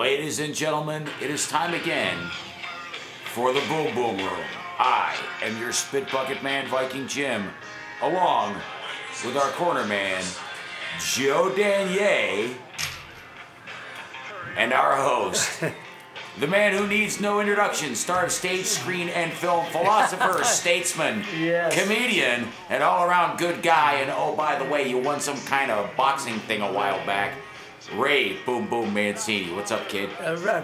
Ladies and gentlemen, it is time again for the Boom Boom Room. I am your Spit Bucket Man, Viking Jim, along with our corner man, Joe Danier, and our host, the man who needs no introduction, star of stage, screen, and film, philosopher, statesman, yes, comedian, and all-around good guy. And oh, by the way, you won some kind of boxing thing a while back. Ray Boom Boom Mancini. What's up, kid? Right.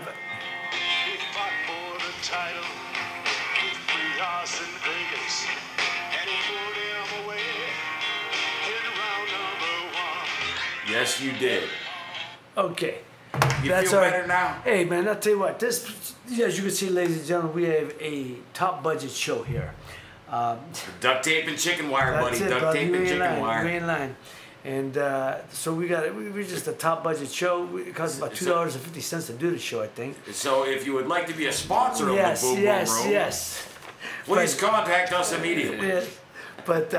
Yes, you did. Okay. You That's feel our, better now? Hey, man, I'll tell you what. This, as you can see, ladies and gentlemen, we have a top budget show here. Duct tape and chicken wire, buddy. Duct tape and chicken wire. We're in line. And so we're just a top budget show. It costs about $2.50 to do the show, I think. So if you would like to be a sponsor of the Boom Boom Room, yes. please contact us immediately. Yeah, but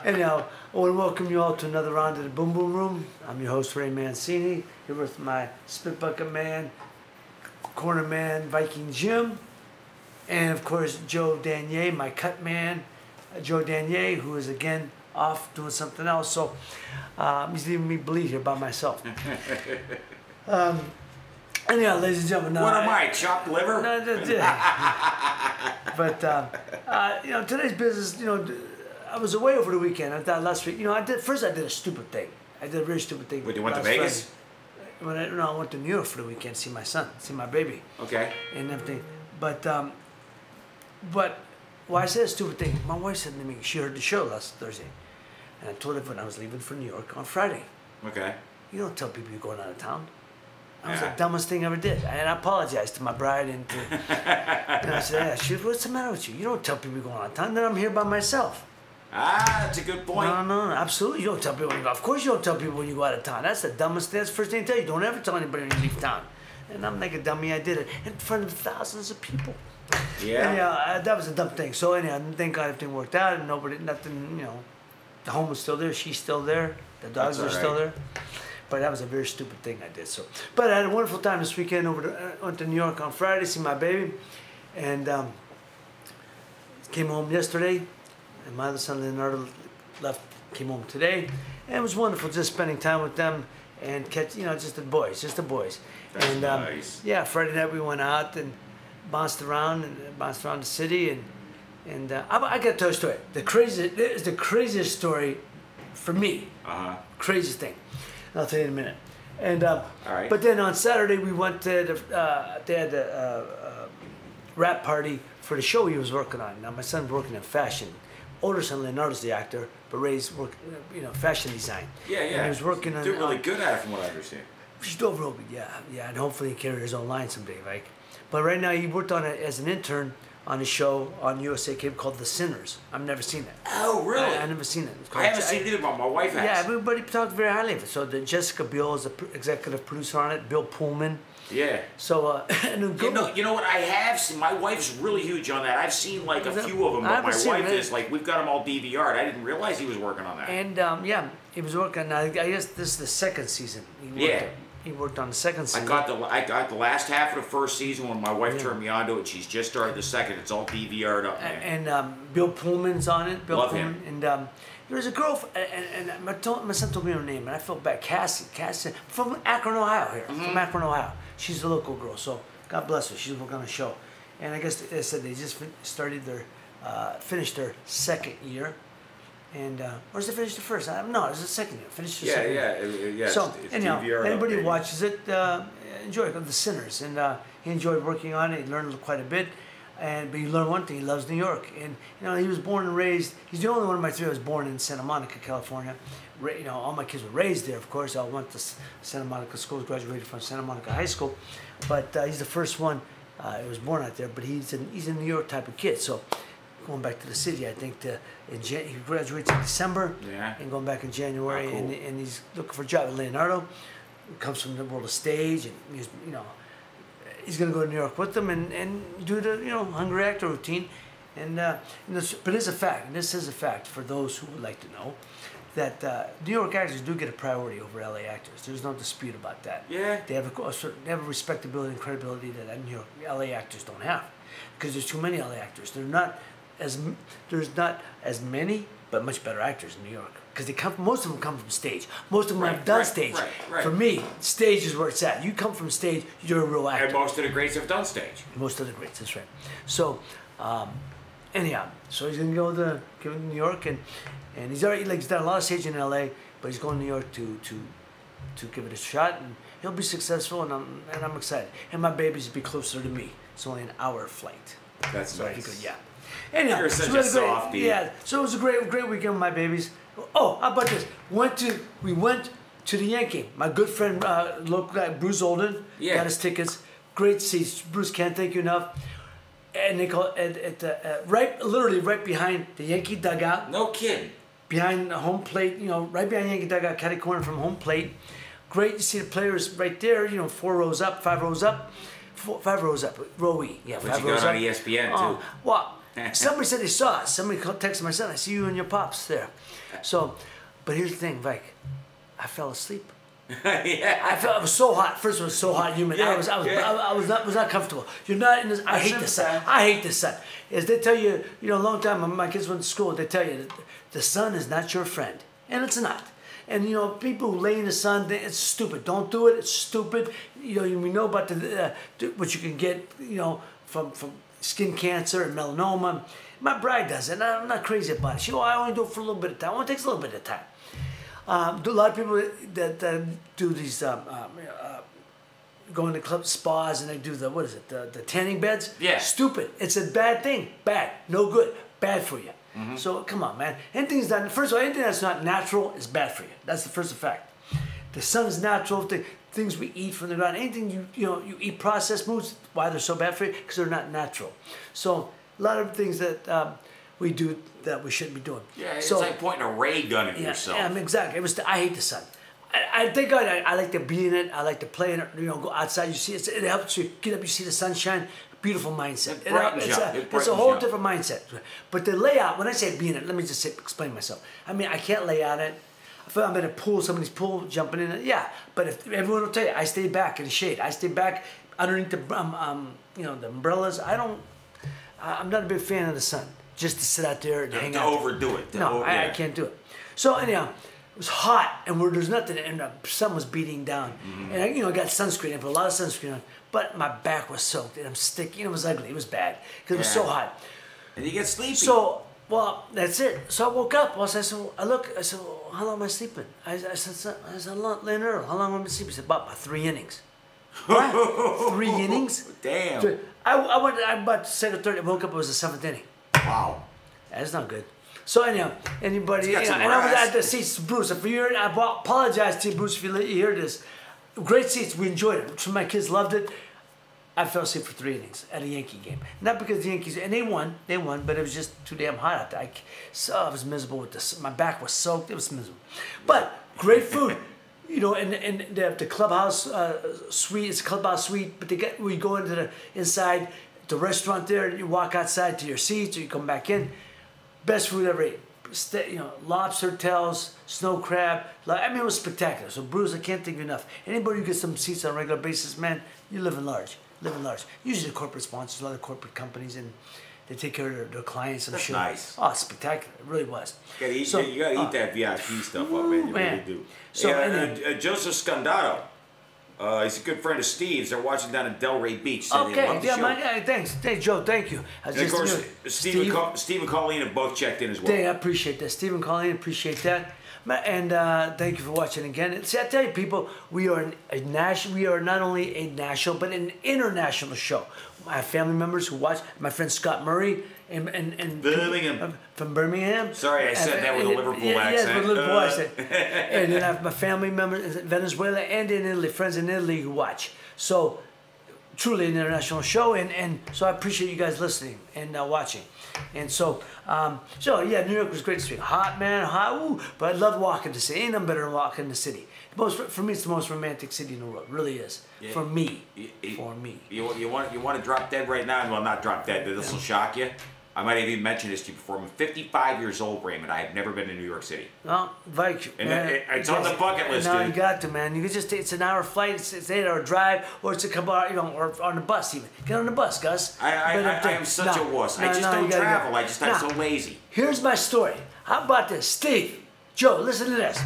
anyhow, I want to welcome you all to another round of the Boom Boom Room. I'm your host, Ray Mancini, here with my Spit Bucket Man, Corner Man, Viking Jim, and of course, Joe Danier, my cut man, Joe Danier, who is again off doing something else. So he's leaving me bleed here by myself. Anyhow, ladies and gentlemen. What am I, chopped liver? No, but, you know, today's business, you know, I was away over the weekend. I thought last week, you know, I did a stupid thing. I did a very stupid thing. Wait, you went to Vegas? I went to New York for the weekend to see my son, see my baby. Okay. And everything. But why I said a stupid thing, my wife said to me, she heard the show last Thursday. And I told her when I was leaving for New York on Friday. Okay. You don't tell people you're going out of town. That was the dumbest thing I ever did. And I apologized to my bride and to, and I said, yeah, what's the matter with you? You don't tell people you're going out of town. Then I'm here by myself. Ah, that's a good point. No, absolutely. You don't tell people when you go. Of course you don't tell people when you go out of town. That's the dumbest thing. That's the first thing to tell you. Don't ever tell anybody when you leave town. And I'm like a dummy. I did it in front of thousands of people. Yeah. Anyhow, that was a dumb thing. So anyhow, thank God everything worked out and nothing, you know, the home was still there. She's still there. The dogs are still there. But that was a very stupid thing I did. So, but I had a wonderful time this weekend. Went to New York on Friday, see my baby, and came home yesterday. And my other son Leonardo came home today, and it was wonderful just spending time with them and just the boys. That's and nice. yeah, Friday night we went out and bounced around the city, and I got to tell you a story. The craziest story for me. Craziest thing. I'll tell you in a minute. And all right. But then on Saturday we went to they had a rap party for the show he was working on. Now my son's working in fashion. Older son Leonardo's the actor, but Ray's working, fashion design. Yeah. And he was working on. Doing really good at it, from what I understand. He's doing real good, yeah, and hopefully he carry his own line someday, like. But right now he worked on it as an intern on a show on USA Cable called The Sinners. I've never seen it. Oh, really? I've never seen it. I haven't seen it either, but my wife has. Yeah, everybody talked very highly of it. So Jessica Biel is the executive producer on it. Bill Pullman. Yeah. So you know what I have seen. My wife's really huge on that. I've seen like a few of them, but my wife is like, we've got them all DVR'd. I didn't realize he was working on that. And yeah, he was working. I guess this is the second season. He worked on the second season. I got the last half of the first season when my wife turned me onto it. She's just started the second. It's all DVR'd up, man. And Bill Pullman's on it. Love him. And there was a girl, and my son told me her name, and I felt bad. Cassie, from Akron, Ohio here. From Akron, Ohio. She's a local girl, so God bless her. She's working on a show. And I guess they said they just finished their second year. And or is it finished the first? No, it was the second year. Finished the second year. Yeah. So it's anyhow, DVR'd anybody who up, watches it, enjoy it. The Sinners, and he enjoyed working on it. He learned quite a bit, but he learned one thing: he loves New York. And he was born and raised. He's the only one of my three that was born in Santa Monica, California. All my kids were raised there. Of course, I went to Santa Monica schools, graduated from Santa Monica High School, but he's the first one. He was born out there, but he's a New York type of kid. So. Going back to the city, I think he graduates in December, and going back in January, cool. and he's looking for a job. Leonardo comes from the world of stage, and he's going to go to New York with them and do the hungry actor routine, but it's a fact. And this is a fact for those who would like to know. New York actors do get a priority over LA actors. There's no dispute about that. Yeah. They have they have a respectability and credibility that New York LA actors don't have, because there's too many LA actors. There's not as many, but much better actors in New York, because most of them come from stage. Most of them have done stage. Right. For me, stage is where it's at. You come from stage, you're a real actor. And most of the greats have done stage. Most of the greats, that's right. So, anyhow, so he's gonna go to New York, and he's already he's done a lot of stage in LA, but he's going to New York to give it a shot, and he'll be successful, and I'm excited. And my babies will be closer to me. It's only an hour flight. That's nice. Yeah. Anyhow, You're such a softie. Yeah. So it was a great weekend with my babies. Oh, how about this? We went to the Yankee. My good friend, local guy, Bruce Olden, got us tickets. Great seats. Bruce, can't thank you enough. And they call it literally right behind the Yankee dugout. No kidding. Behind the home plate, right behind Yankee dugout, catty corner from home plate. Great to see the players right there. 4 rows up, 5 rows up, 5 rows up. Row E, yeah. But 5 rows up. But you got on ESPN too. Well, somebody said they saw us. Somebody texted my son. I see you and your pops there. So, but here's the thing, Vike. I fell asleep. Yeah. It was so hot. First, it was so hot, humid. Yeah, I was not comfortable. You're not in this. I hate the sun. I hate the sun. As they tell you, a long time when my kids went to school, they tell you that the sun is not your friend, and it's not. And people who lay in the sun, it's stupid. Don't do it. It's stupid. We know about what you can get, from skin cancer and melanoma. My bride does it, and I'm not crazy about it. I only do it for a little bit of time. It only takes a little bit of time. A lot of people that do these go into club spas, and they do the tanning beds. Yeah. Stupid. It's a bad thing. Bad. No good. Bad for you. Mm-hmm. So come on, man. Anything that's not natural is bad for you. That's the first fact. The sun is natural. The things we eat from the ground, anything you eat processed foods, why they're so bad for you? Because they're not natural. So a lot of things that we do that we shouldn't be doing. Yeah, it's like pointing a ray gun at yourself. Yeah, exactly. I hate the sun. I think I like to be in it. I like to play in it. Go outside. You see, it helps you get up. You see the sunshine. Beautiful mindset. It's a whole different mindset. But the layout, when I say be in it, let me just explain myself. I mean, I can't lay out it. If I'm in a pool, somebody's pool, jumping in it, yeah. But if everyone will tell you, I stay back in the shade. I stay back underneath the the umbrellas. I'm not a big fan of the sun. Just to sit out there and hang out. To overdo it. I can't do it. So anyhow, it was hot, and there's nothing, and the sun was beating down. Mm-hmm. And I got sunscreen. I put a lot of sunscreen on, but my back was soaked, and I'm sticky. It was ugly. It was bad because it was so hot. And you get sleepy. So, well, that's it. So I woke up. I said, well, how long am I sleeping? I said, laying early. How long am I sleeping? He said, about 3 innings. What? 3 innings? Damn. I about to say the third. I woke up. It was the 7th inning. Wow. That's not good. So anyhow, anybody, and I was at the seats, Bruce. If you heard, I apologize to you, Bruce, if you hear this. Great seats. We enjoyed it. My kids loved it. I fell asleep for 3 innings at a Yankee game. Not because the Yankees, and they won, but it was just too damn hot out there. I was miserable with this. My back was soaked. It was miserable. But great food. And the clubhouse suite. It's a clubhouse suite, but we go into the inside the restaurant there, and you walk outside to your seats, or you come back in. Best food ever ate. Lobster tails, snow crab. It was spectacular. So Bruce, I can't think of enough. Anybody who gets some seats on a regular basis, man, you're living large. Usually the corporate sponsors, a lot of corporate companies, and they take care of their clients. I'm sure. Nice. Oh, it's spectacular. It really was. You gotta eat that VIP stuff up, man. You really do. So, Joseph Scandaro. He's a good friend of Steve's. They're watching down at Delray Beach. So okay, thanks. Hey, Joe, thank you. And of course, Steve and Colleen have both checked in as well. I appreciate that. Steve and Colleen, appreciate that. And thank you for watching again. See, I tell you, people, we are not only a national, but an international show. I have family members who watch. My friend Scott Murray in Birmingham. From Birmingham. Sorry, I said that with a Liverpool accent. Yes, with a Liverpool accent. And then I have my family members in Venezuela and in Italy, friends in Italy who watch. So, truly an international show, and so I appreciate you guys listening and watching. And so, New York was great to see. Hot, man, hot, but I love walking the city. Ain't nothing better than walking the city. For me, it's the most romantic city in the world. It really is. Yeah. For me. You want to drop dead right now? Well, not drop dead, but this will shock you. I might have even mentioned this to you before. I'm 55 years old, Raymond. I have never been to New York City. Well, invite you. And it's on the bucket list, No, dude. you got to, man. You can just it's an hour flight, it's 8-hour drive, or it's a couple hour, or on the bus even. Get on the bus, Gus. I am such a wuss. I just don't travel. I'm so lazy. Here's my story. How about this, Steve, Joe? Listen to this.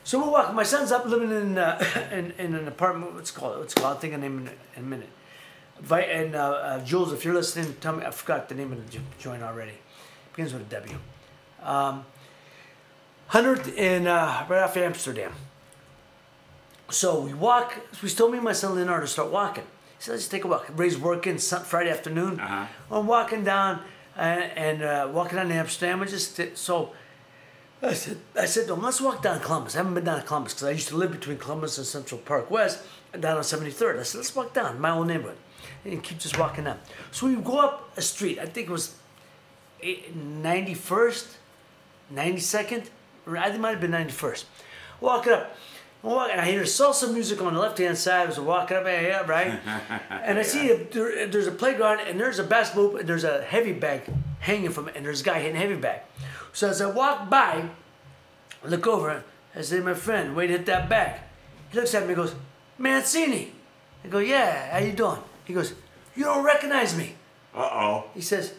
So we're walking. My son's up living in an apartment. What's it called? I'll think of the name in a minute. And Jules, if you're listening, tell me. I forgot the name of the joint already. Begins with a W. 100th and right off Amsterdam. So we walk. We still me and my son Leonardo start walking. He said, "Let's take a walk." Ray's working Friday afternoon. I'm walking down and walking down to Amsterdam. I said to him, "Let's walk down Columbus." I haven't been down to Columbus because I used to live between Columbus and Central Park West and down on 73rd. I said, "Let's walk down my old neighborhood." And keep just walking down. So we go up a street. I think it was 91st, 92nd. I think it might have been 91st. Walking up. And I hear salsa music on the left-hand side. I was walking up, right? And I see there's a playground, and there's a basketball hoop, and there's a heavy bag hanging from it, and there's a guy hitting a heavy bag. So as I walk by, I look over, I say, "My friend, wait, hit that bag." He looks at me and goes, "Mancini." I go, "Yeah, how you doing?" He goes, "You don't recognize me." Uh-oh. He said,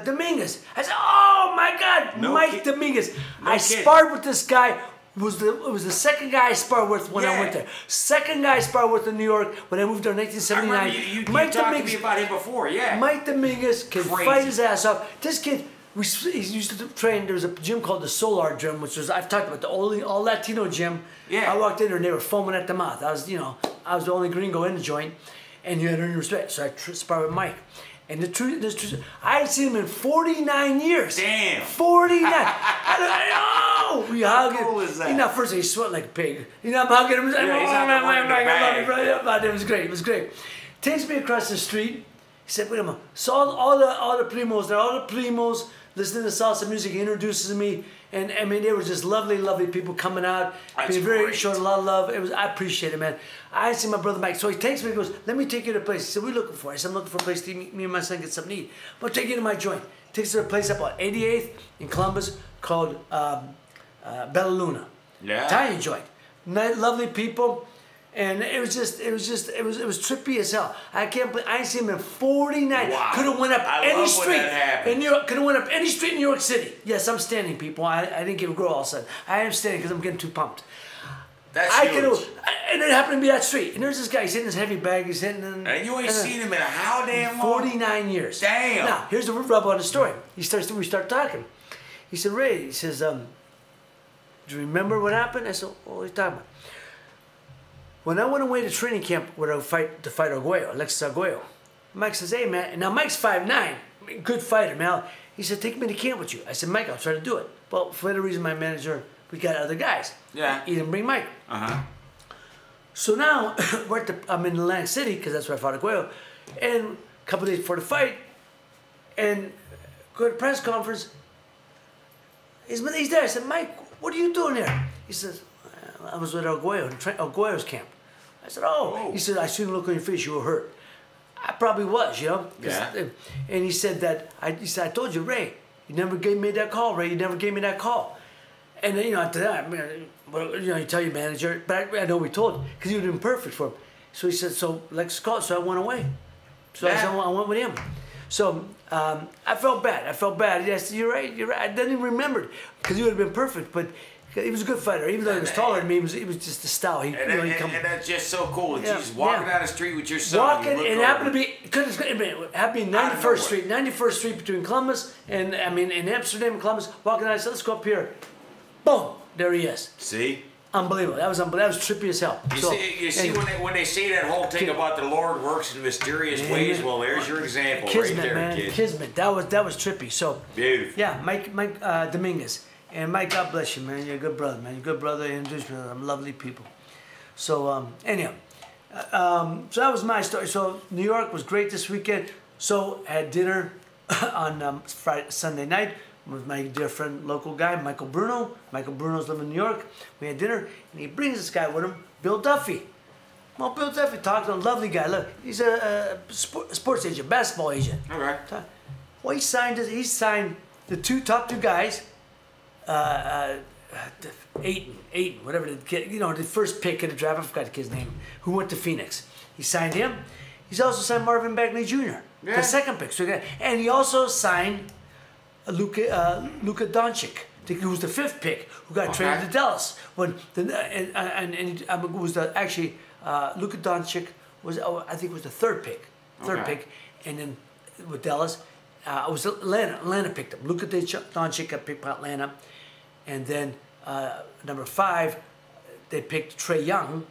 "Dominguez." I said, "Oh my God, Mike Dominguez." I sparred with this guy. It was the second guy I sparred with when I went there. Second guy I sparred with in New York when I moved there in 1979. I remember you talked to me about him before, yeah. Mike Dominguez can fight his ass off. This kid, he used to train. There was a gym called the Solar Gym, which was, I've talked about, the only all Latino gym. Yeah. I walked in there and they were foaming at the mouth. I was the only gringo in the joint, and you had to earn respect. So I sparred with Mike. And the truth, I had seen him in 49 years. Damn. 49. We hugged him. How cool is that? First he sweat like a pig. I'm hugging him. I love you, It was great. It was great. Takes me across the street. He said, "Wait a minute." So all the primos there, all the primos listening to salsa music. He introduces me. And I mean, they were just lovely, lovely people coming out, being very showing a lot of love. I appreciate it, man. I see my brother Mike, so he takes me and goes, "Let me take you to a place." He said, "What are you looking for?" I said, "I'm looking for a place to me and my son get something to eat. I'm gonna take you to my joint." Takes us to a place up on 88th in Columbus called Bella Luna. Yeah. Italian joint. Lovely people. And it was trippy as hell. I can't believe I ain't seen him in 49. Wow. Could have went up any street in New York. Could have went up any street in New York City. Yes, I'm standing, people. I didn't give a girl all of a sudden. I am standing because I'm getting too pumped. That's huge. And it happened to be that street. And there's this guy. He's hitting his heavy bag. He's hitting. And you ain't seen him in how damn long? 49 years. Damn. Now here's the rub on the story. We start talking. He said, "Ray," he says, "Do you remember what happened?" I said, "What are you talking about?" When I went away to training camp to fight Arguello, Alexis Arguello, Mike says, "Hey, man," and now Mike's 5'9", good fighter, man. He said, "Take me to camp with you." I said, "Mike, I'll try to do it." Well, for whatever reason, my manager, we got other guys. Yeah. He didn't bring Mike. So now, I'm in Atlantic City, because that's where I fought Arguello, and a couple days before the fight, and go to the press conference, he's there. I said, "Mike, what are you doing here?" He says, "I was with Arguello's camp." I said, "Oh." He said, "I seen the look on your face, you were hurt." I probably was, Yeah. And he said "I told you, Ray, you never gave me that call, Ray. You never gave me that call." And then, after that, you tell your manager, but I know we told, because he would have been perfect for him. So he said, "So let's call it." So I went away. So I went with him. So I felt bad. Yes, you're right. I didn't even remember it, because he would have been perfect, but he was a good fighter. Even though he was taller than me, he was just a style. And that's just so cool. And just walking down the street with your son. And it happened to be 91st Street. 91st Street between Columbus and, in Amsterdam and Columbus. Walking down, I said, "Let's go up here." Boom! There he is. See? Unbelievable. That was unbelievable. That was trippy as hell. You see when they say that whole thing about the Lord works in mysterious ways, well, there's your example Kismet, right there, man. kid. Kismet. That was trippy. So beautiful. Yeah, Mike Dominguez. And Mike, God bless you, man. You're a good brother, man. You're a good brother. You introduced me to them lovely people. So, anyhow. So that was my story. So New York was great this weekend. So I had dinner on Sunday night with my dear friend, local guy, Michael Bruno. Michael Bruno's living in New York. We had dinner, and he brings this guy with him, Bill Duffy. Well, Bill Duffy talked to a lovely guy. Look, he's a sports agent, basketball agent. All right. Well, he signed the top two guys, Ayton, whatever the kid, the first pick in the draft. I forgot the kid's name, who went to Phoenix. He signed him. He's also signed Marvin Bagley Jr., the second pick. So and he also signed Luka Doncic, who was the fifth pick, who got traded to Dallas. When Luka Doncic was, I think, was the third pick, pick, and then with Dallas, it was Atlanta. Atlanta picked him. Luka Doncic got picked by Atlanta, and then number 5, they picked Trae Young,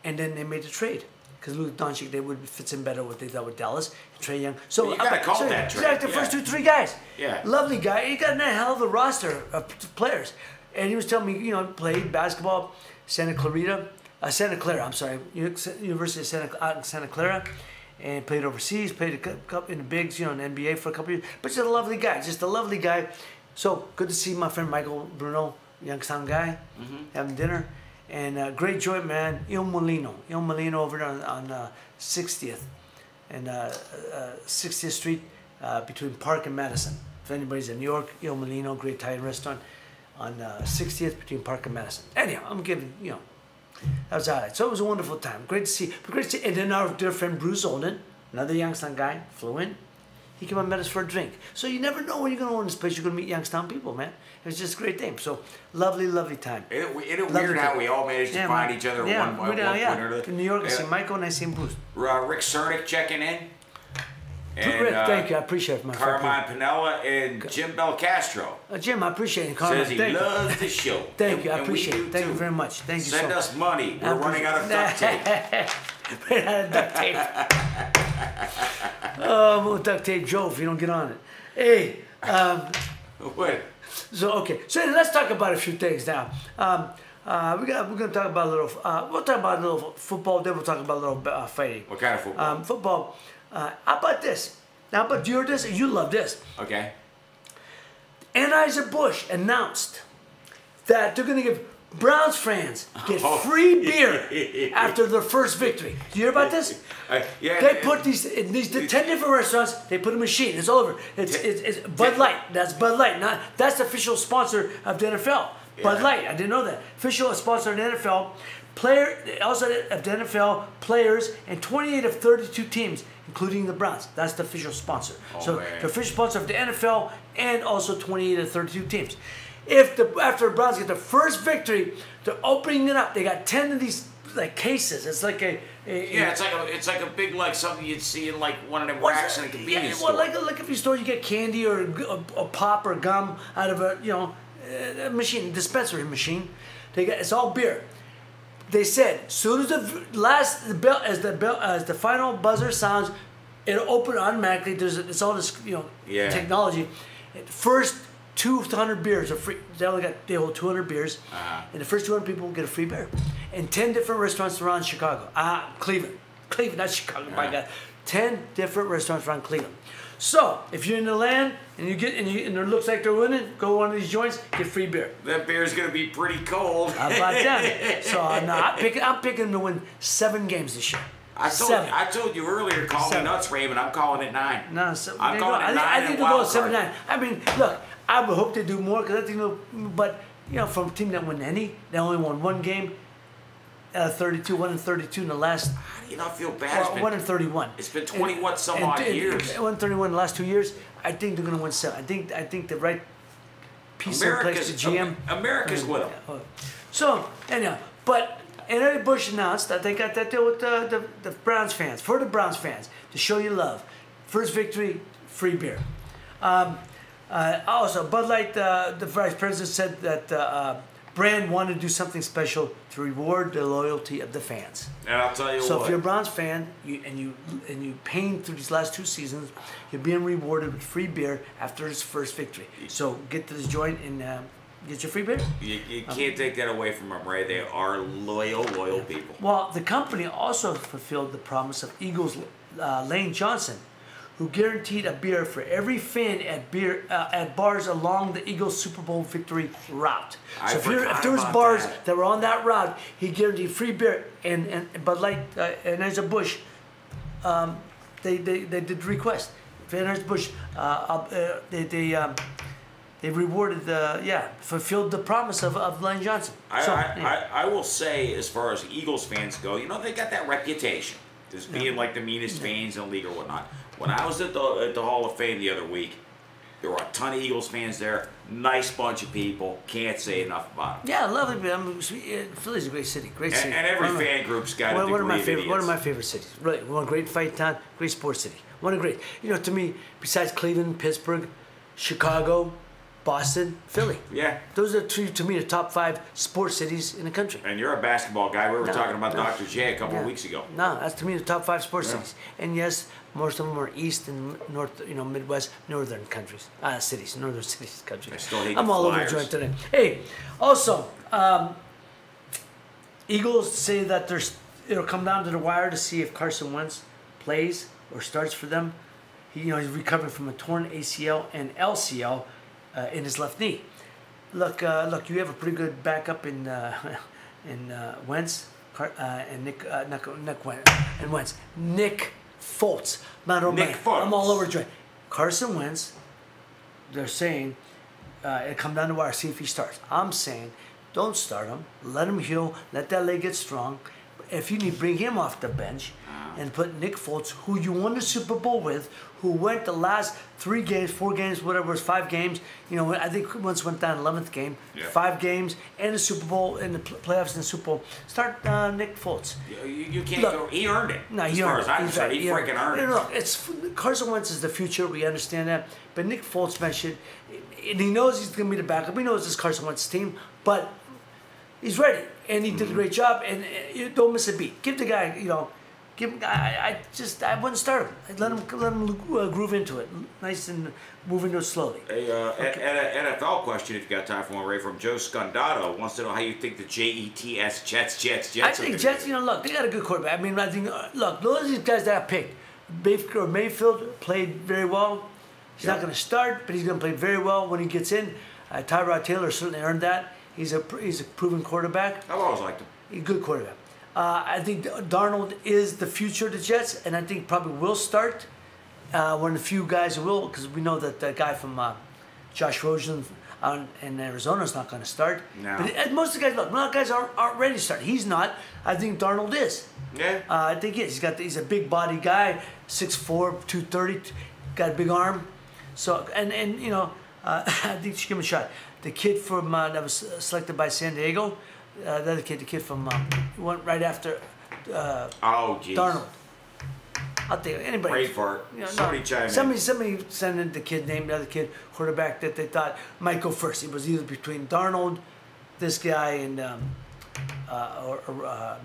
and then they made the trade. Because Luka Doncic, they would fit in better with what they thought with Dallas. Trae Young. So you gotta call that trade. Like the first 2-3 guys. Yeah. Lovely guy. He got a hell of a roster of players. And he was telling me, played basketball, Santa Clara. I'm sorry, University of Santa Clara, and played overseas. Played a couple in the bigs, in the NBA for a couple of years. But just a lovely guy. So good to see my friend Michael Bruno, Youngstown guy, having dinner. And great joint, man. Il Molino over there on 60th and 60th Street between Park and Madison. If anybody's in New York, Il Molino, great Italian restaurant on 60th between Park and Madison. Anyhow, I'm giving, that was all right. So it was a wonderful time. Great to see. And then our dear friend Bruce Olden, another Youngstown guy, flew in. He came and met us for a drink. So you never know when you're going to own this place. You're going to meet Youngstown people, man. It was just a great day. So lovely time. Isn't it weird how we all managed to find each other one point or another? In New York, I see Michael and I see Bruce. Rick Cernick checking in. And, Rick, thank you. I appreciate it, my friend. Carmine Pinella and Jim Belcastro. Jim, I appreciate it. Carmine, says he loves the show. Thank you. I appreciate it. Thank you very much. Thank you. Send us money. We're running out of duct tape. Ran out of duct tape. Oh, we'll duct tape Joe if you don't get on it. Hey. What? So let's talk about a few things now. We're gonna talk about a little. We'll talk about a little football. Then we'll talk about a little fighting. What kind of football? Football. How about this? Now, but you heard this? You love this. Okay. Anheuser-Busch announced that they're gonna give Browns fans get free beer after their first victory. Do you hear about this? Yeah. They put these 10 different restaurants. They put a machine. It's all over. It's Bud Light. That's Bud Light. That's the official sponsor of the NFL. Yeah. Bud Light. I didn't know that. Official sponsor of the NFL. Also of the NFL players and 28 of 32 teams, including the Browns. That's the official sponsor. The official sponsor of the NFL and also 28 of 32 teams. After the Browns get their first victory, they're opening it up. They got 10 of these cases. It's like it's like a big something you'd see in one of them racks in a convenience store. Well, like if you store, you get candy or a pop or gum out of a machine, dispensary machine. It's all beer. They said as soon as the final buzzer sounds, it'll open automatically. It's all this technology. First 200 beers are free. They hold 200 beers, and the first 200 people will get a free beer. And 10 different restaurants around Chicago. Cleveland, not Chicago. My God, 10 different restaurants around Cleveland. So if you're in the land and and it looks like they're winning, go to one of these joints, get free beer. That beer's gonna be pretty cold. How about that? So I'm picking them to win 7 games this year. I told you earlier, call me nuts, Raymond. I'm calling it 9. No, I'm calling it 9. I think they'll go 7-9. I mean, look, I would hope they do more because I think but from a team that won any, they only won 1 game. 32, 1-32 in the last. How do you not feel bad? 1-31. It's been 20 some odd years. 1-31 in the last 2 years. I think they're going to win 7. I think the right piece in place, the GM. America's with them. So anyhow, but Anheuser-Busch announced that they got that deal with the Browns fans, for the Browns fans, to show you love. First victory, free beer. Also, Bud Light, the vice president said that brand wanted to do something special to reward the loyalty of the fans. And I'll tell you So if you're a Browns fan and you pain through these last 2 seasons, you're being rewarded with free beer after his first victory. So get to this joint and get your free beer. You can't take that away from them, Ray. They are loyal people. Well, the company also fulfilled the promise of Eagles Lane Johnson, who guaranteed a beer for every fan at bars along the Eagles Super Bowl victory route. So if there was bars that were on that route, he guaranteed free beer. And Bud Light and Anheuser-Busch, they did request. Anheuser-Busch, they rewarded fulfilled the promise of Lane Johnson. I will say, as far as Eagles fans go, they got that reputation as being like the meanest fans in the league or whatnot. When I was at the Hall of Fame the other week, there were a ton of Eagles fans there. Nice bunch of people. Can't say enough about them. Yeah, lovely. Philly's a great city. Great city. And every fan group's got a degree of idiots. One of my favorite cities. Really, one great fight town, great sports city. One of great. To me, besides Cleveland, Pittsburgh, Chicago, Boston, Philly. Yeah. Those are to me the top 5 sports cities in the country. And you're a basketball guy. We were talking about Dr. J a couple of weeks ago. No, that's to me the top 5 sports cities. And yes, most of them are east and north, Midwest, northern countries, cities, northern cities, countries. I still hate I'm the all over the joint today. Hey, also, Eagles say that it'll come down to the wire to see if Carson Wentz plays or starts for them. He's recovering from a torn ACL and LCL in his left knee. Look, you have a pretty good backup in Wentz and Wentz. Nick Foltz. I'm all over the joint. Carson Wentz, they're saying it come down to wire, see if he starts. I'm saying don't start him. Let him heal. Let that leg get strong. If you need, bring him off the bench and put Nick Foltz, who you won the Super Bowl with, who went the last 3 games, 4 games, whatever it was, 5 games. I think once went down 11th game, 5 games, and the Super Bowl, and the playoffs in the Super Bowl. Start Nick Foltz. You can't go. He earned it. No, he earned it. He freaking earned it. Look, Carson Wentz is the future. We understand that. But Nick Foltz mentioned, and he knows he's going to be the backup. He knows this Carson Wentz team, but he's ready, and he did a great job. And you don't miss a beat. Give the guy, I wouldn't start him. I'd let him groove into it, nice and move into it slowly. An NFL question, if you got time for one, Ray, from Joe Scondato wants to know how you think the Jets. I think Jets. Look, they got a good quarterback. I think look, those of these guys that I picked, Mayfield played very well. He's not going to start, but he's going to play very well when he gets in. Tyrod Taylor certainly earned that. He's a proven quarterback. I've always liked him. He's a good quarterback. I think Darnold is the future of the Jets, and I think probably will start. One of the few guys who will, because we know that the guy from Josh Rosen in Arizona is not going to start. No. But most of the guys, look, a lot of guys aren't ready to start. He's not. I think Darnold is. Yeah. I think he is. He's a big body guy, 6'4", 230, got a big arm. So and I think you should give him a shot. The kid from that was selected by San Diego. The other kid, the kid from went right after Darnold. I'll think anybody. Wait for it. Somebody chime in. Somebody sent in the kid named the other kid quarterback that they thought might go first. It was either between Darnold, this guy, and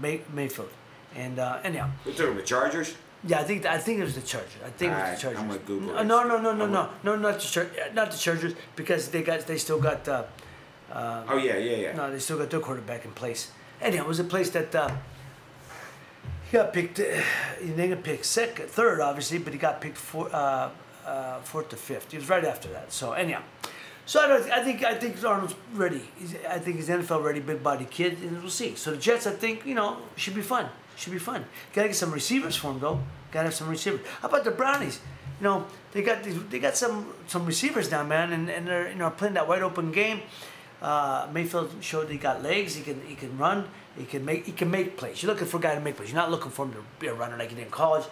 Mayfield. And anyhow. We took him the Chargers. Yeah, I think it was the Chargers. I think it was the Chargers. I'm gonna Google it. No, not the Chargers, because they still got. Yeah. No, they still got their quarterback in place. Anyhow, it was a place that he got picked. He didn't get picked third, obviously, but he got picked fourth to fifth. He was right after that. So anyhow, I think Arnold's ready. I think he's NFL ready, big body kid, and we'll see. So the Jets, I think, should be fun. Gotta get some receivers for him though. Gotta have some receivers. How about the Brownies? They got some receivers now, man, and they're playing that wide open game. Mayfield showed he got legs. He can run. He can make plays. You're looking for a guy to make plays. You're not looking for him to be a runner like he did in college.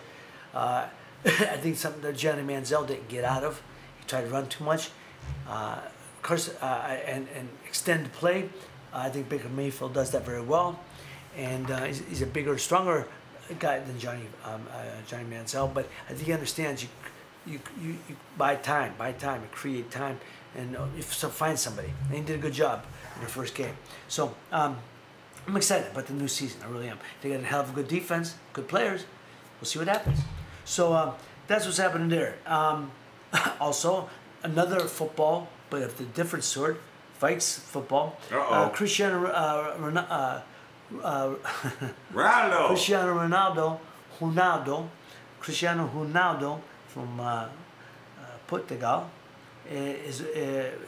I think something that Johnny Manziel didn't get out of. He tried to run too much, and extend the play. I think Baker Mayfield does that very well, and he's a bigger, stronger guy than Johnny Manziel. But I think he understands you buy time, you create time. And find somebody. And he did a good job in their first game. So I'm excited about the new season. I really am. They got a hell of a good defense, good players. We'll see what happens. So that's what's happening there. Also, another football, but of the different sort, Vikes football. Cristiano Ronaldo from Portugal.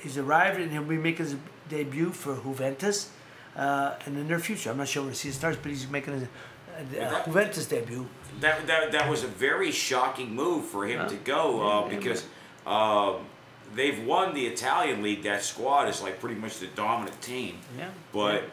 He's arrived, and he'll be making his debut for Juventus in the near future. I'm not sure when the season starts, but he's making Juventus debut. That was a very shocking move for him to go because they've won the Italian league. That squad is like pretty much the dominant team. Yeah. But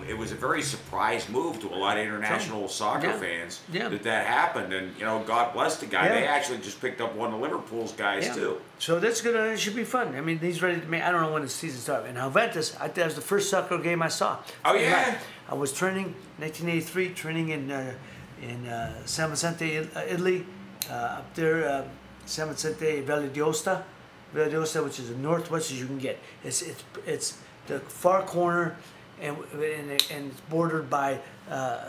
it was a very surprise move to a lot of international soccer fans that happened. And God bless the guy. They actually just picked up one of Liverpool's guys too. So that's gonna. It should be fun. I mean, he's ready to make. I don't know when the season starts. And Juventus, I think that was the first soccer game I saw. Oh yeah. I was training 1983, training in San Vicente, Italy, up there, San Vicente Valle d'Aosta. Valle d'Aosta, which is the northwest as you can get. It's the far corner, and it's bordered by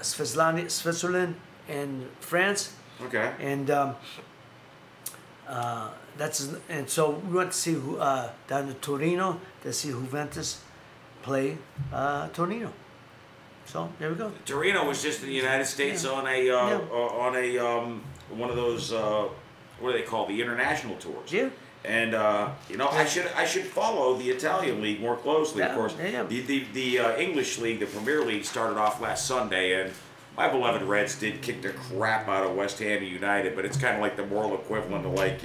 Switzerland and France. Okay. And so we went to see down to Torino to see Juventus play Torino. So there we go. Torino was just in the United States on a one of those what do they call the international tours? Yeah. And I should follow the Italian league more closely. Of course, the English league, the Premier League, started off last Sunday, and my beloved Reds did kick the crap out of West Ham United. But it's kind of like the moral equivalent of like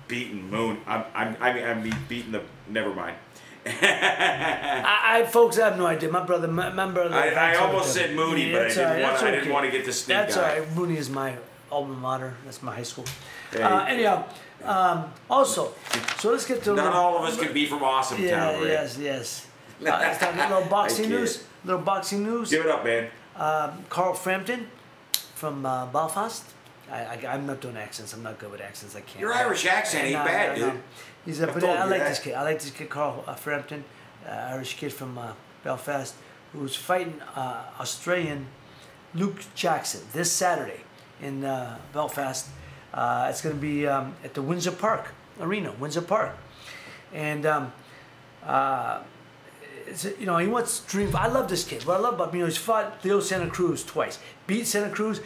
beating Moon. I mean beating the. Never mind. Folks, I have no idea. My brother. I almost said Mooney, but I didn't want to get the sneak. That's all right. Mooney is my alma mater. That's my high school. Anyhow. Also, so let's get to not all of us can be from Awesome Town. Yes. Let's talk a little boxing news. Give it up, man. Carl Frampton from Belfast. I'm not doing accents. I'm not good with accents. I can't. Your Irish accent ain't bad, dude. But I like this kid. I like this kid, Carl Frampton, Irish kid from Belfast, who's fighting Australian Luke Jackson this Saturday in Belfast. It's going to be at the Windsor Park Arena, Windsor Park, and he wants to dream. I love this kid. What I love about him, he's fought Leo Santa Cruz twice, beat Santa Cruz,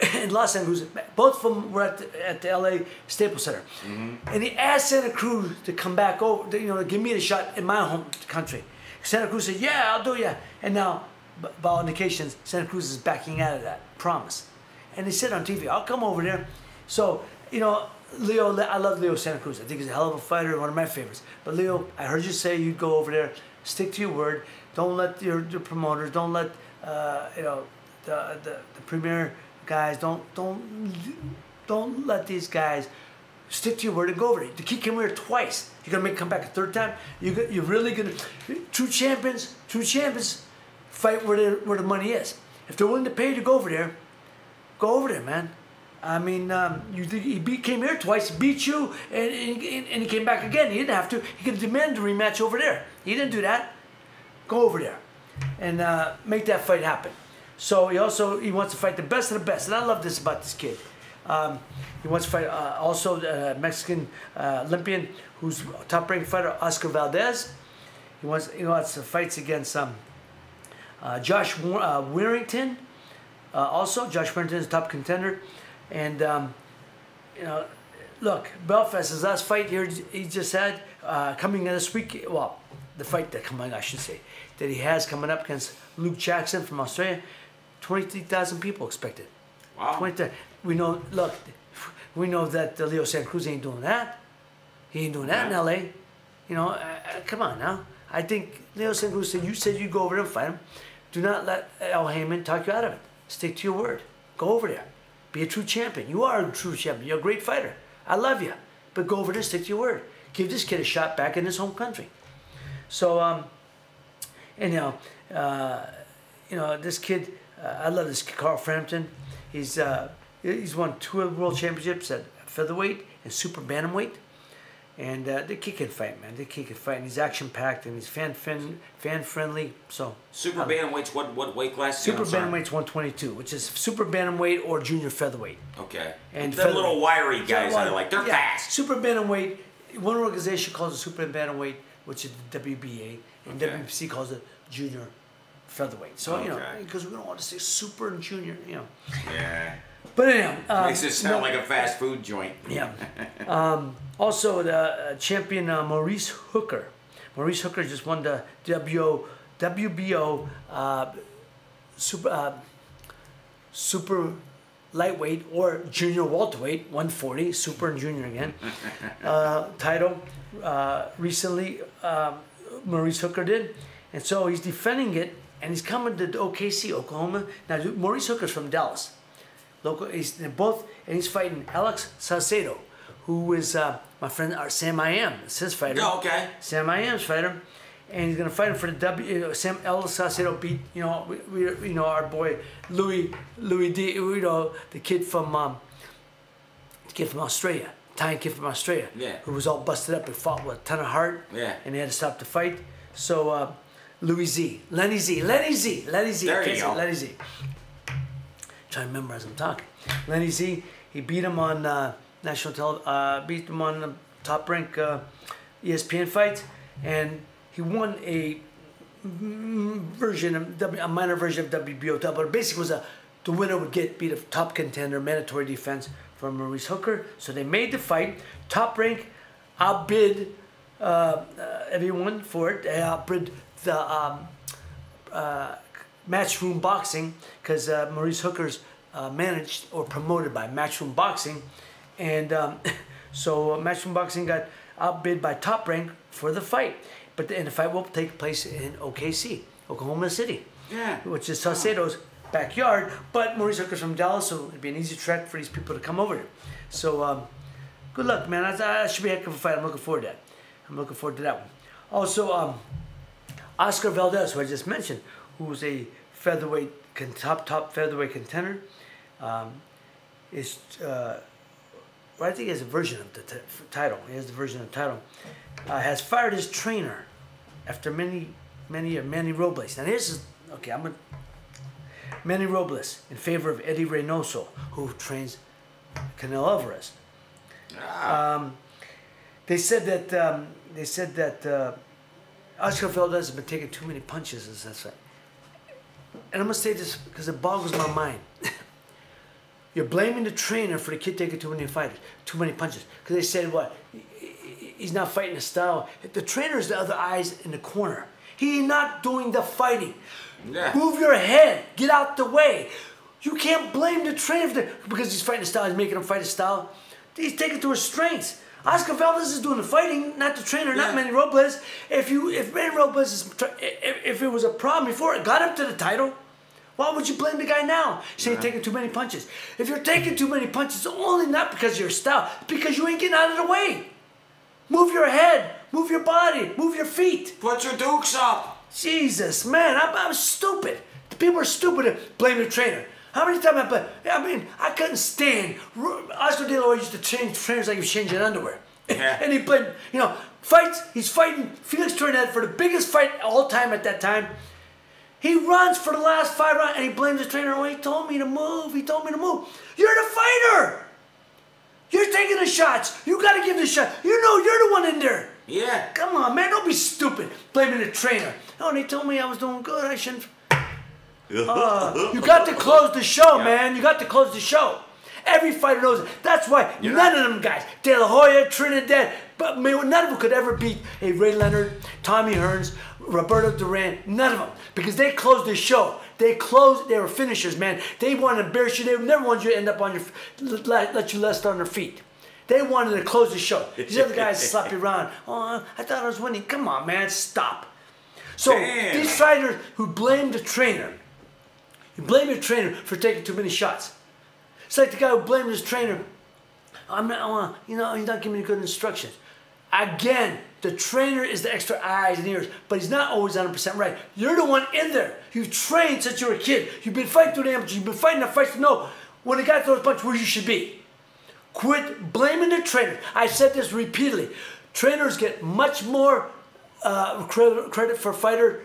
and lost Santa Cruz. Both of them were at the LA Staples Center, and he asked Santa Cruz to come back over, to give me a shot in my home country. Santa Cruz said, "Yeah, I'll do ya." And now, by all indications, Santa Cruz is backing out of that promise, and he said on TV, "I'll come over there." So, Leo, I love Leo Santa Cruz. I think he's a hell of a fighter, one of my favorites. But Leo, I heard you say you'd go over there, stick to your word. Don't let your promoters, don't let the premier guys, don't let these guys stick to your word and go over there. The kid came here twice. You're gonna make him come back a third time. You're really gonna true champions fight where the money is. If they're willing to pay you to go over there, man. I mean, he came here twice, beat you, and he came back again. He didn't have to. He could demand a rematch over there. He didn't do that. Go over there and make that fight happen. So he wants to fight the best of the best, and I love this about this kid. He wants to fight also the Mexican Olympian, who's a top-ranked fighter, Oscar Valdez. He wants to fight against Josh Warrington. Also, Josh Warrington is a top contender. And, look, Belfast, his last fight here he just had coming in this week, well, the fight that he has coming up against Luke Jackson from Australia, 23,000 people expected. Wow. 23. We know that Leo Santa Cruz ain't doing that. He ain't doing that in L.A. Come on now. I think Leo Santa Cruz said, you said you'd go over there and fight him. Do not let Al Heyman talk you out of it. Stick to your word. Go over there. Be a true champion. You are a true champion. You're a great fighter. I love you. But go over there, stick to your word. Give this kid a shot back in his home country. So, this kid, I love this kid, Carl Frampton. He's won 2 world championships at featherweight and super bantamweight. And the kid can fight, man. The kid can fight, and he's action-packed, and he's fan-friendly. So super bantamweight's what weight class? Super bantamweight's 122, which is super bantamweight or junior featherweight. Okay. And the little wiry guys, they're fast. Super bantamweight. One organization calls it super bantamweight, which is the WBA, and WBC calls it junior featherweight. So because we don't want to say super and junior, Yeah. But anyhow, makes it sound like a fast food joint. Yeah. Also, the champion Maurice Hooker. Maurice Hooker just won the WBO super super lightweight or junior welterweight, 140, super and junior again, title recently. Maurice Hooker did, and so he's defending it, and he's coming to OKC, Oklahoma. Now Maurice Hooker's from Dallas, local. He's fighting Alex Saucedo, who is my friend Sam I Am. It's his fighter. Oh, okay. Sam I Am's fighter, and he's gonna fight him for the W. Sam Alex Saucedo beat we our boy Louis D. The kid from Australia. Italian kid from Australia, who was all busted up and fought with a ton of heart, and he had to stop the fight. So Lenny Z. There you go. Lenny Z. Trying to remember as I'm talking. Lenny Z. He beat him on national beat him on the Top Rank ESPN fight, and he won a minor version of WBO title. But basically, the winner would beat a top contender, mandatory defense from Maurice Hooker. So they made the fight. Top Rank outbid everyone for it. They outbid the Matchroom Boxing, because Maurice Hooker's managed or promoted by Matchroom Boxing, and so Matchroom Boxing got outbid by Top Rank for the fight. But the fight will take place in OKC, Oklahoma City, which is Saucedo's backyard. But Maurice Hooker's from Dallas, so it'd be an easy trek for these people to come over there. So good luck, man. That should be a heck of a fight. I'm looking forward to that. I'm looking forward to that one. Also, Oscar Valdez, who I just mentioned, who's a featherweight, top featherweight contender, is I think he has a version of the title. He has the version of the title. Has fired his trainer after many years, Manny Robles. Now this is okay. Manny Robles in favor of Eddie Reynoso, who trains Canelo Alvarez. They said that Oscar Valdez has been taking too many punches, as that's right. And I'm gonna say this because it boggles my mind. You're blaming the trainer for the kid taking too many punches. Because they said what? He's not fighting a style. The trainer is the other eyes in the corner. He's not doing the fighting. Yeah. Move your head. Get out the way. You can't blame the trainer because he's fighting a style. He's making him fight a style. He's taking to his strengths. Oscar Valdez is doing the fighting, not the trainer, not Manny Robles. If Manny Robles if it was a problem before it got him to the title, why would you blame the guy now? Say you're taking too many punches. If you're taking too many punches, it's only not because of your style, it's because you ain't getting out of the way. Move your head, move your body, move your feet. Put your dukes up. Jesus, man, I'm stupid. The people are stupid to blame the trainer. How many times I couldn't stand. Oscar De La Hoya used to change trainers like he was changing underwear. Yeah. And he blamed, fights. He's fighting Felix Trinidad for the biggest fight of all time at that time. He runs for the last 5 rounds and he blames the trainer. Oh, he told me to move. He told me to move. You're the fighter. You're taking the shots. You got to give the shot. You know you're the one in there. Yeah. Come on, man. Don't be stupid blaming the trainer. Oh, they told me I was doing good. I shouldn't. You got to close the show, man. You got to close the show. Every fighter knows it. That's why none of them guys, De La Hoya, Trinidad, but none of them could ever beat a Ray Leonard, Tommy Hearns, Roberto Duran. None of them, because they closed the show. They were finishers, man. They wanted to embarrass you. They never wanted you to end up on let you rest on their feet. They wanted to close the show. These other guys slap you around. Oh, I thought I was winning. Come on, man, stop. So these fighters who blame the trainer. You blame your trainer for taking too many shots. It's like the guy who blamed his trainer. He's not giving me good instructions. Again, the trainer is the extra eyes and ears, but he's not always 100% right. You're the one in there. You've trained since you were a kid. You've been fighting through the amateurs. You've been fighting the fights to know when the guy throws a punch where you should be. Quit blaming the trainer. I've said this repeatedly. Trainers get much more credit for fighter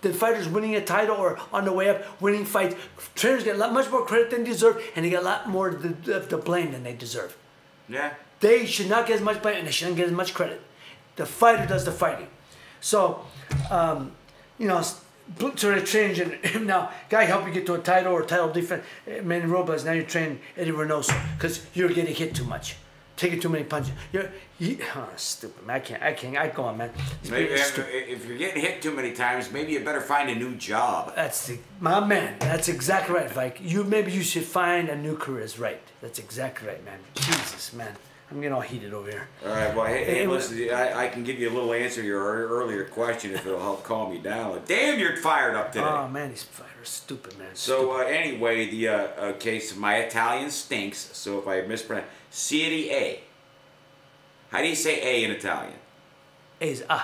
than fighters winning a title or on the way up winning fights. Trainers get much more credit than they deserve, and they get a lot more of the blame than they deserve. Yeah. They should not get as much blame, and they shouldn't get as much credit. The fighter does the fighting. So, sort of change. And now, guy help you get to a title or title defense. Manny Robles, now you're training Eddie Reynoso because you're getting hit too much. taking too many punches. Oh, stupid, man. I can't. Go on, man. Maybe if you're getting hit too many times, maybe you better find a new job. My man. That's exactly right, Vike. Maybe you should find a new career. Is right. That's exactly right, man. Jesus, man. I'm getting all heated over here. All right, well, hey listen, I can give you a little answer to your earlier question if it'll help calm you down. Damn, you're fired up today. Oh, man, he's fired. Stupid, man. So, anyway, the case, my Italian stinks, so if I mispronounce, Serie A. How do you say A in Italian? A is A.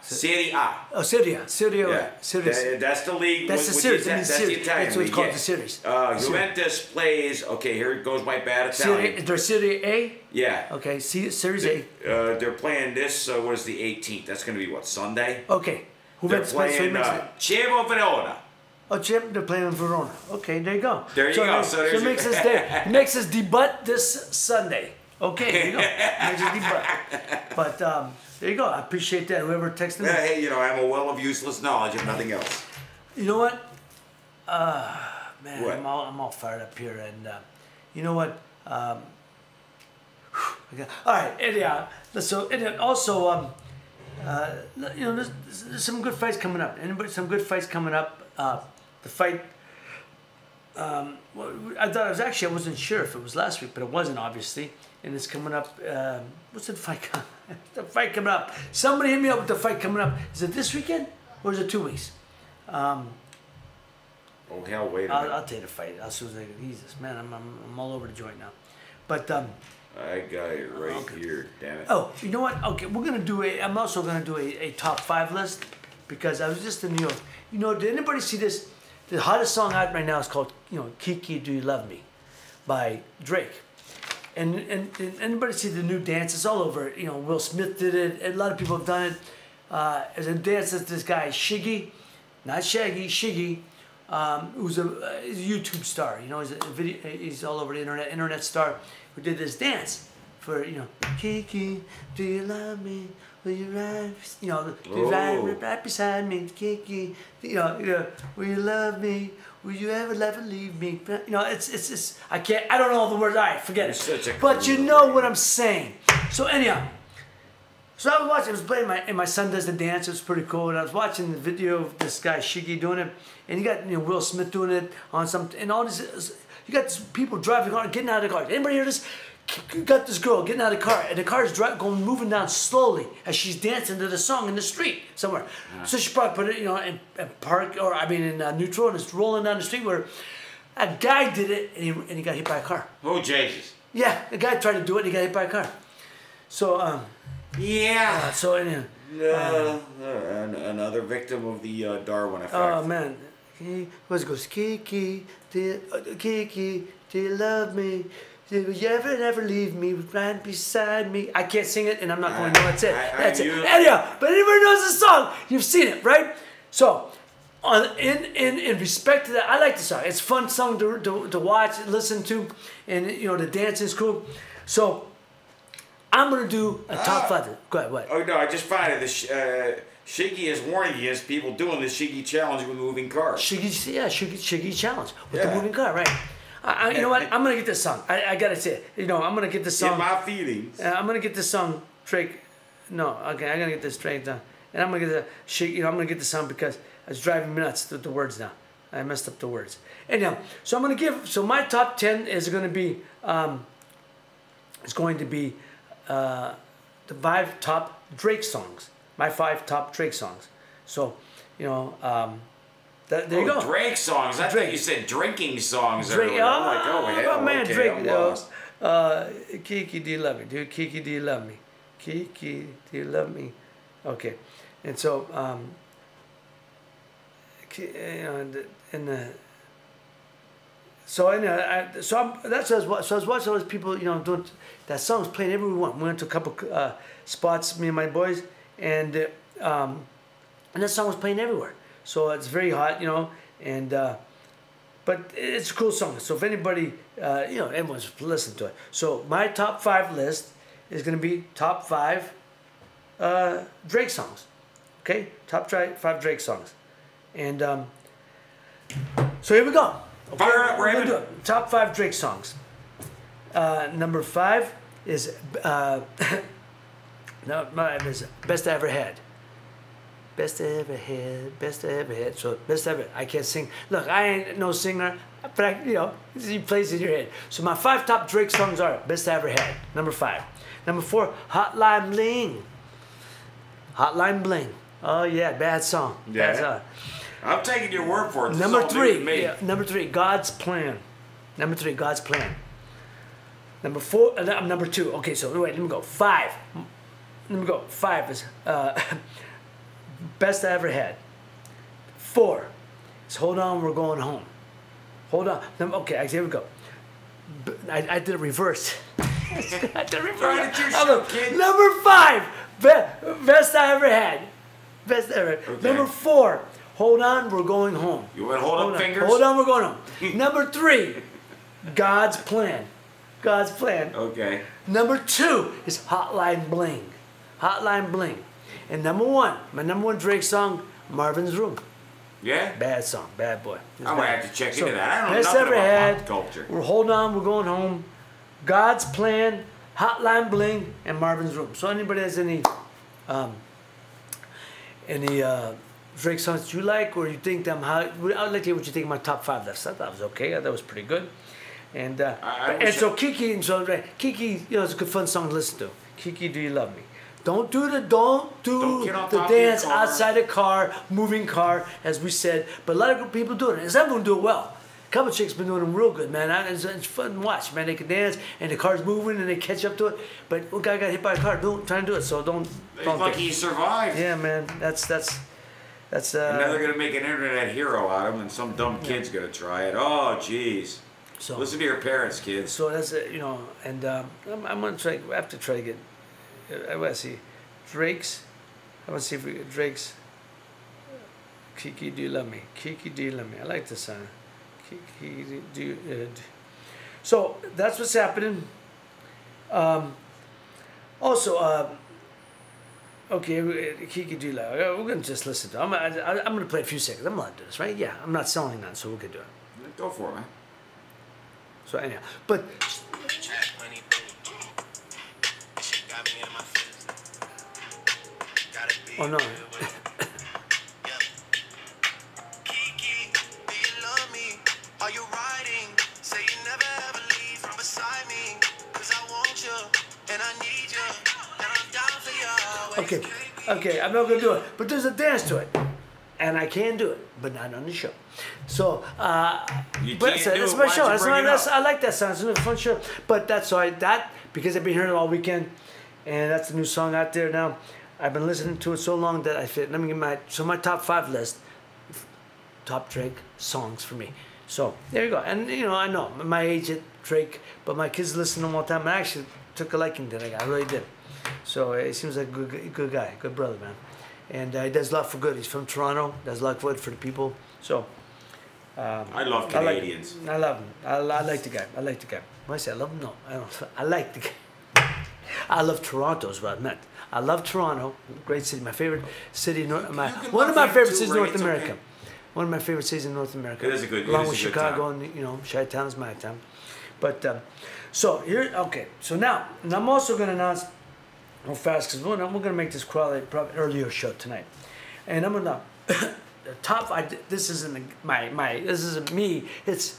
Serie A. Oh, Serie A. Serie A. Yeah. Series. That's the league. That's the series. That's the Italian That's what it's league, called, yeah. the series. Juventus plays, okay, here goes my bad Italian. They're Serie A? Yeah. Okay, Series A. They're playing this, what is the 18th? That's going to be what, Sunday? Okay. They're playing Chievo Verona. Oh, Chip, they're playing Verona. Okay, there you go. There you go. So it makes us there. Makes us debut this Sunday. Okay, there you go. Makes us debut. But there you go. I appreciate that. Whoever texted me. Yeah, hey, I'm a well of useless knowledge, if nothing else. You know what? Man, what? I'm all fired up here, and you know what? All right, anyhow. So and also, there's some good fights coming up. Some good fights coming up. The fight. I thought I wasn't sure if it was last week, but it wasn't, obviously. And it's coming up. What's the fight? The fight coming up. Somebody hit me up with the fight coming up. Is it this weekend or is it 2 weeks? Oh hell, wait a minute. I'll take the fight. I'll see Jesus, man, I'm all over the joint now. But I got it right here. Damn it. Oh, you know what? Okay, we're gonna do I'm also gonna do a top 5 list because I was just in New York. Did anybody see this? The hottest song out right now is called, Kiki, Do You Love Me by Drake. And anybody see the new dance? It's all over. Will Smith did it. A lot of people have done it. As a dance, it's this guy, Shiggy, not Shaggy, Shiggy, who's a YouTube star. He's all over the internet star, who did this dance for, Kiki, do you love me? Will you ride, do you ride right beside me, Kiki? Will you love me? Will you ever leave me? It's I don't know all the words. All right, forget it. But you know what I'm saying. So anyhow, so I was playing and my son does the dance. It was pretty cool. And I was watching the video of this guy Shiggy doing it, and you got Will Smith doing it on and all this. You got these people driving car, getting out of the car. Anybody hear this? You got this girl getting out of the car, and the car is moving down slowly as she's dancing to the song in the street somewhere. Yeah. So she probably put it, in park, in neutral, and it's rolling down the street where a guy did it, and he got hit by a car. Oh, Jesus. Yeah, the guy tried to do it, and he got hit by a car. So, yeah. So anyway. Another victim of the Darwin effect. Oh, man. He goes, Kiki, do you love me? Will you ever leave me right beside me? I can't sing it, and I'm not going to know. That's it. That's it. Anyhow, but anybody knows the song. You've seen it, right? So, in respect to that, I like the song. It's a fun song to watch, listen to, and the dance is cool. So, I'm gonna do a top 5. Go ahead. What? Oh no, I just found it. Shiggy is warning against people doing the Shiggy challenge with moving cars. Shiggy challenge with the moving car, right? You know what? I'm gonna get this song. I gotta say it. I'm gonna get this song. In my feelings. I'm gonna get this song, Drake. No, okay, I'm gonna get this Drake down, and I'm gonna get the Shiggy. I'm gonna get this song because it's driving me nuts. The words now. I messed up the words. Anyhow, so I'm gonna give. So my top 10 is gonna be. It's going to be the 5 top Drake songs. My 5 top Drake songs. So, there you go. Drake songs. I thought you said drinking songs. Drake. I'm like, oh hell, man, okay, Drake. I'm lost. Kiki, do you love me? Dude, Kiki, do you love me? Kiki, do you love me? Okay, and so that's what I was. So I was watching all those people, doing that song was playing everywhere. We went to a couple spots, me and my boys, and that song was playing everywhere. So it's very hot, and but it's a cool song. So if anybody, everyone's listening to it. So my top 5 list is going to be top 5 Drake songs. Okay, top 5 Drake songs, and so here we go. Okay, Fire up, we're gonna do it. Top 5 Drake songs. Number 5 is no, mine is best I ever had. Best I ever had, best I ever had. So best ever. I can't sing. Look, I ain't no singer, but I, he plays in your head. So my 5 top Drake songs are best I ever had. Number 5. Number 4, Hotline Bling. Hotline Bling. Oh yeah, bad song. Yeah. Bad song. I'm taking your word for it. This Number is all new to 3. me. Yeah, number 3, God's Plan. Number 3, God's Plan. Number 4. Number 2. Okay, so wait. Let me go. 5. Let me go. 5 is best I ever had. 4 is Hold On, We're Going Home. Hold on. Okay, here we go. I did it reverse. I did it reverse. Right at your show, kid. Number 5, best I ever had. Best ever. Okay. Number 4, Hold On, We're Going Home. You want to hold up fingers? Hold On, We're Going Home. Number 3, God's Plan. God's Plan. Okay. Number 2 is Hotline Bling. Hotline Bling. And number 1, my number 1 Drake song, Marvin's Room. Yeah? Bad song, bad boy. It's I'm going to bad. have to check into that. I don't know best nothing ever about had, pop culture. We're Hold On, We're Going Home, God's Plan, Hotline Bling, and Marvin's Room. So anybody has any Drake songs that you like, or you think them, I'd like to hear what you think of my top 5 list. I thought it was okay. I thought it was pretty good. And so Kiki, Kiki, it's a good fun song to listen to. Kiki, Do You Love Me? Don't do Don't get on the top of your dance car. outside the car, moving car, as we said. But a lot of people do it, and some of them do it well. A couple of chicks been doing them real good, man. It's fun to watch, man. They can dance, and the car's moving, and they catch up to it. But one guy got hit by a car trying to do it, so don't. He's lucky he survived. Yeah, man. That's. And now they're going to make an internet hero out of him, and some dumb kid's going to try it. Oh, jeez. So Listen to your parents, kids. So that's it, and I'm gonna try. I have to try to get. I want to see Drake's. I want to see if we get Drake's. Kiki, do you love me? Kiki, do you love me? I like this song. Kiki, do you? So that's what's happening. Also, okay, Kiki, do you love me? We're gonna just listen to. I'm gonna play a few seconds. I'm allowed to do this, right? Yeah, I'm not selling none, so we could do it. Go for it, man. So anyhow, but oh no. Kiki, do you love me? Are you riding? Say you never ever leave from beside me. 'Cause I want you and I need you. And I'm down for you always. Okay, I'm not gonna do it, but there's a dance to it, and I can do it, but not on the show. So, You but can't do that's it. my Why'd show. you bring it up? I like that song. It's a fun show. But that's why because I've been hearing it all weekend, and that's the new song out there now. I've been listening to it so long that I fit. Let me get my top 5 list, top Drake songs for me. So there you go. And I know my age at Drake, but my kids listen to him all the time. I actually took a liking to that guy. I really did. So he seems like a good guy, good brother, man. And he does a lot for good. He's from Toronto. Does a lot for good for the people. So. I love Canadians. I love him. I like the guy. I like the guy. When I say I love him, no, I don't. I like the guy. I love Toronto is what I meant. I love Toronto, great city. My favorite city, one of my favorite cities in North America. Okay. One of my favorite cities in North America. It is a good, along with good Chicago town. and Chi-Town is my town. But so here, okay. So now, and I'm also going to announce real fast because we're going to make this probably earlier show tonight, and I'm going to. The top. This isn't This isn't me. It's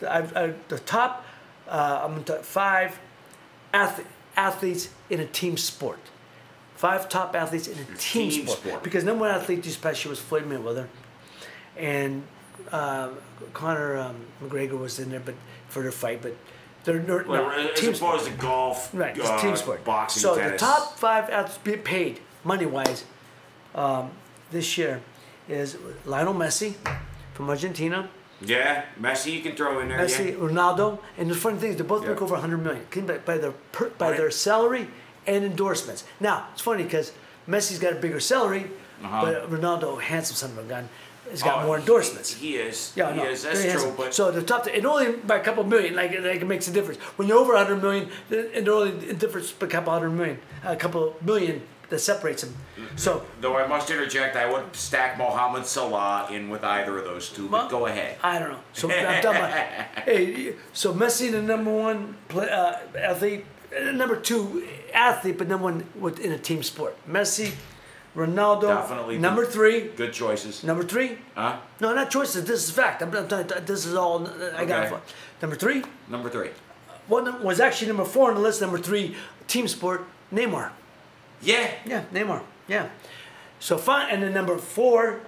the top. I'm gonna talk 5 athletes in a team sport. 5 top athletes in a team sport. Because number 1 athlete this past year was Floyd Mayweather, and Conor McGregor was in there, but for their fight, but they're As team opposed to golf, right? It's team sport. boxing, so tennis. the top 5 athletes be paid money wise this year is Lionel Messi from Argentina. Yeah, Messi you can throw in there. Messi, Yeah. Ronaldo, and the funny thing is they both make over 100 million by their salary and endorsements. Now it's funny because Messi's got a bigger salary, but Ronaldo, handsome son of a gun, has got more endorsements. He is. Yeah, he no, is. That's very true. handsome. But So the top, and only by a couple million, like it makes a difference. When you're over 100 million, and they're only a difference by a couple million that separates them. So. though I must interject, I would stack Mohamed Salah in with either of those two. But go ahead. I don't know. So I'm talking about, hey, so Messi, the number 1 athlete number 2 athlete, but number 1 in a team sport. Messi, Ronaldo. Definitely. Number 3. Good choices. Number 3. Huh? No, not choices. This is fact. This is all I got. Okay. Number 3. Number 3. One was actually number 4 on the list. Number 3, team sport. Neymar. Yeah. Yeah, Neymar. Yeah. So fine, and then number 4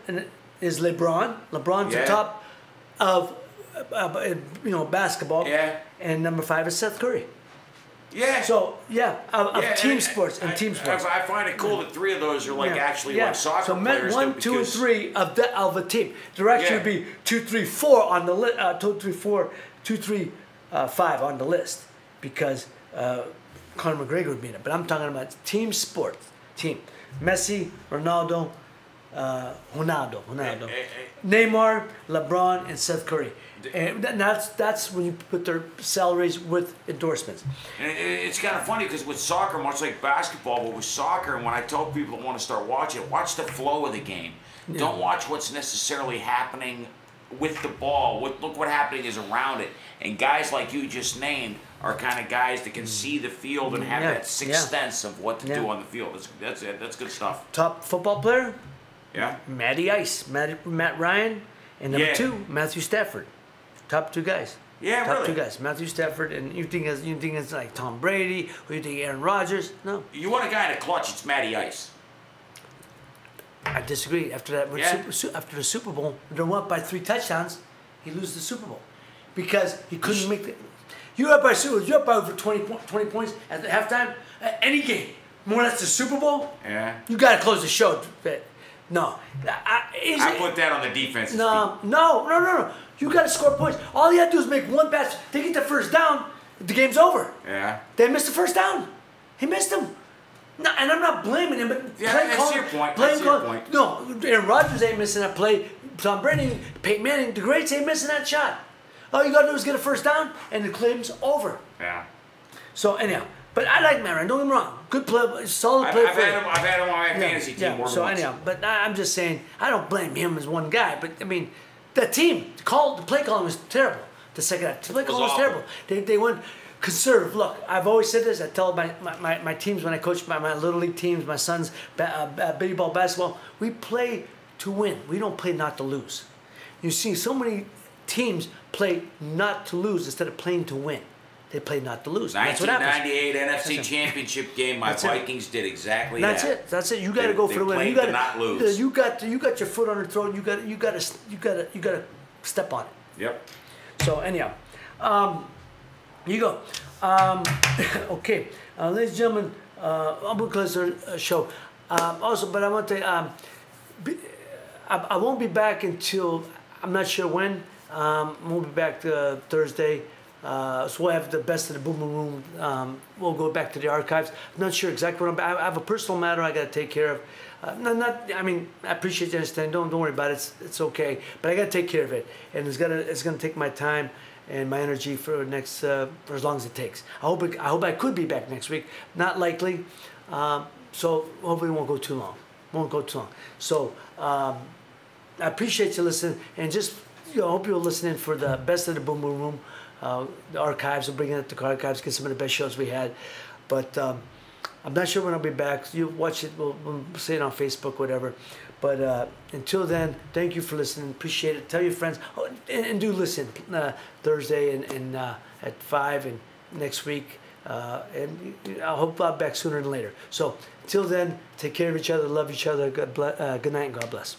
is LeBron. LeBron's the top of basketball. Yeah. And number 5 is Seth Curry. Yeah. So of team and sports and team sports. I find it cool that 3 of those are like actually like soccer so players. 1, 2, and 3 of the team. There actually would be 2, 3, 4 on the list. 2, 3, 4, 2, 3, 5 on the list because Conor McGregor would be in it. But I'm talking about team sports. Team. Messi, Ronaldo, Neymar, LeBron, and Seth Curry. And that's when you put their salaries with endorsements. And it's kind of funny because with soccer, much like basketball, but with soccer, when I tell people that want to start watching it, watch the flow of the game. Yeah. Don't watch what's necessarily happening with the ball. Look what happening is around it. And guys like you just named are kind of guys that can see the field and have that sixth sense of what to do on the field. That's it. That's good stuff. Top football player? Yeah. Matty Ice, Matt Ryan, and number 2, Matthew Stafford. Top 2 guys. Yeah, Top really. 2 guys. Matthew Stafford, and you think it's like Tom Brady, or you think Aaron Rodgers? No. You want a guy in a clutch? It's Matty Ice. I disagree. After that, after the Super Bowl, they won up by 3 touchdowns. He loses the Super Bowl because he couldn't make the. You're up by over 20 points at the halftime. Any game, more or less the Super Bowl. Yeah. You got to close the show. No. I put that on the defense. No. You got to score points. All you have to do is make one pass. They get the first down. The game's over. Yeah. They missed the first down. He missed them. No, and I'm not blaming him, but that's your point. That's your point. No, Aaron Rodgers ain't missing that play. Tom Brady, Peyton Manning, the greats ain't missing that shot. All you got to do is get a first down, and the game's over. Yeah. So anyhow, but I like Marin. Don't get me wrong. Good play, solid play. I've had him on my fantasy team more than once. Anyhow, but I'm just saying I don't blame him as one guy. But I mean, the team the play calling was terrible. The second half, the play calling was terrible. They went conservative. Look, I've always said this. I tell my teams when I coach my little league teams, my sons, baby ball basketball. We play to win. We don't play not to lose. You see, so many teams play not to lose instead of playing to win. They play not to lose. 1998 NFC Championship game. My Vikings did exactly that. That's it. You got to go for the win. You got to not lose. You got your foot on the throat. You got to step on it. Yep. So anyhow, you go. Okay, ladies and gentlemen, I'm gonna close our show. Also, but I want to. I won't be back until I'm not sure when. We'll be back Thursday. So we'll have the best of the Boom Boom Room. We'll go back to the archives. I'm not sure exactly what I have a personal matter I got to take care of. I appreciate you understanding. Don't worry about it. It's okay. But I got to take care of it, and it's gonna take my time and my energy for as long as it takes. I hope I could be back next week. Not likely. So hopefully it won't go too long. So I appreciate you listening, and just hope you'll listen in for the best of the Boom Boom Room. The archives, we'll bring it to the archives, get some of the best shows we had. But I'm not sure when I'll be back. You watch it, we'll say it on Facebook, whatever. But until then, thank you for listening. Appreciate it. Tell your friends. Oh, and do listen Thursday and at 5 and next week. And I hope I'll be back sooner than later. So until then, take care of each other, love each other. Good night and God bless.